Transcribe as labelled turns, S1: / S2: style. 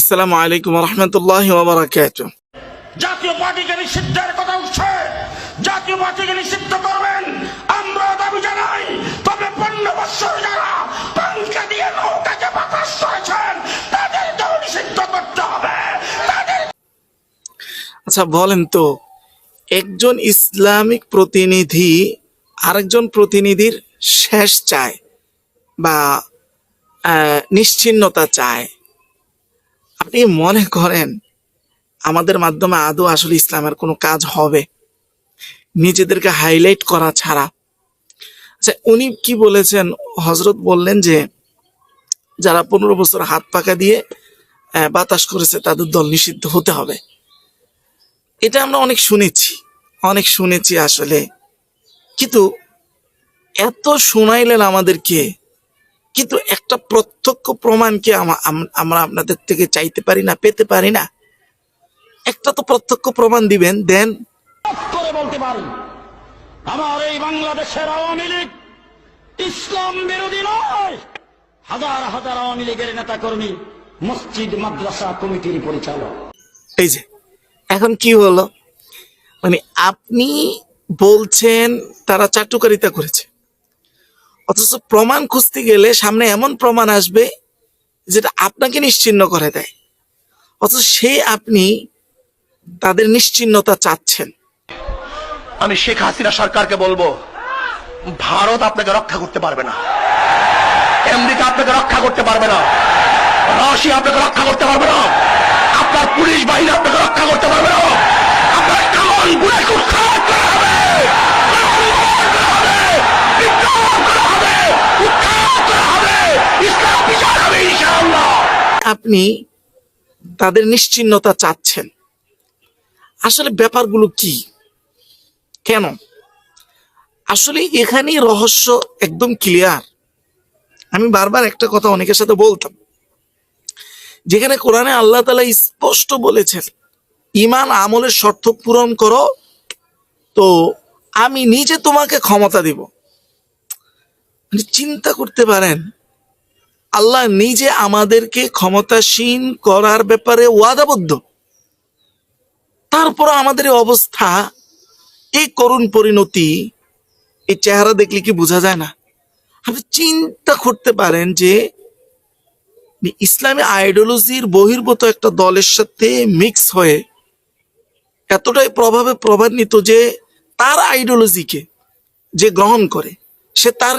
S1: আসসালামু আলাইকুম ওয়া রাহমাতুল্লাহি ওয়া বারাকাতুহু।
S2: জাতীয় পার্টিকে নিষিদ্ধের কথা উঠছে, জাতীয় পার্টিকে নিষিদ্ধ করবেন আমরা দাবি জানাই। তবে 15 বছর যারা পাঙ্খা দিয়ে নৌকাকে বাতাস করেছেন তাদেরকেও নিষিদ্ধ করতে হবে।
S1: আচ্ছা বলেন তো, একজন ইসলামিক প্রতিনিধি আরেকজন প্রতিনিধির শেষ চায় বা নিশ্চিহ্নতা চায়, আপনি মনে করেন আমাদের মাধ্যমে আদৌ আসলে ইসলামের কোনো কাজ হবে নিজেদেরকে হাইলাইট করা ছাড়া? আচ্ছা, উনি কি বলেছেন? হজরত বললেন যে যারা 15 বছর হাত পাকা দিয়ে বাতাস করেছে তাদের দল নিষিদ্ধ হতে হবে। এটা আমরা অনেক শুনেছি আসলে, কিন্তু এত শুনাইলেন আমাদেরকে, কিন্তু একটা প্রত্যক্ষ প্রমাণ কি আমরা আপনাদের থেকে চাইতে পারি না, পেতে পারি না? একটা তো প্রত্যক্ষ প্রমাণ দিবেন, দেন।
S2: করে বলতে পারি আমার এই বাংলাদেশের আওয়ামী লীগ ইসলাম বিরোধী নয়। হাজার হাজার আওয়ামী লীগের নেতা কর্মী, মসজিদ মাদ্রাসা কমিটির পরিচালক।
S1: এই যে এখন কি হলো, মানে আপনি বলছেন তারা চাটুকারিতা করেছে, অথচ প্রমাণ খুঁজতে গেলে সামনে এমন প্রমাণ আসবে যেটা আপনাকে নিশ্চিহ্ন করে দেয়, অথচ আপনি তাদের নিশ্চিহ্নতা চাচ্ছেন।
S3: আমি শেখ হাসিনা সরকারকে বলবো, ভারত আপনাকে রক্ষা করতে পারবে না, আমেরিকা আপনাকে রক্ষা করতে পারবে না, রাশিয়া আপনাকে রক্ষা করতে পারবে না, আপনার পুলিশ বাহিনী আপনাকে রক্ষা করতে পারবে না। আপনার কামান গুড়ে উৎখাত করা হবে, উৎখাত করা হবে, ইসলাম বিচার হবে ইনশাআল্লাহ।
S1: আপনি তাদের নিশ্চিহ্নতা চাচ্ছেন, আসলে ব্যাপারগুলো কি, কেন? আসলে এখানেই রহস্য একদম ক্লিয়ার। আমি বারবার একটা কথা অনেকের সাথে বলতাম, যেখানে কোরআনে আল্লাহ তাআলা স্পষ্ট বলেছেন ঈমান আমলের শর্ত পূরণ করো তো আমি নিজে তোমাকে ক্ষমতা দিব। মানে চিন্তা করতে পারেন, আল্লাহ নিজে আমাদেরকে ক্ষমতাসীন করার ব্যাপারে ওয়াদাবদ্ধ, তারপর আমাদের এই অবস্থা, এই করুণ পরিণতি, এই চেহারা দেখলে কি বোঝা যায় না? আপনি চিন্তা করতে পারেন যে ইসলামী আইডিওলজির বহির্ভূত একটা দলের সাথে মিক্স হয়ে এতটাই প্রভাবে প্রভান্বিত যে তার আইডিওলজিকে যে গ্রহণ করে, সে তার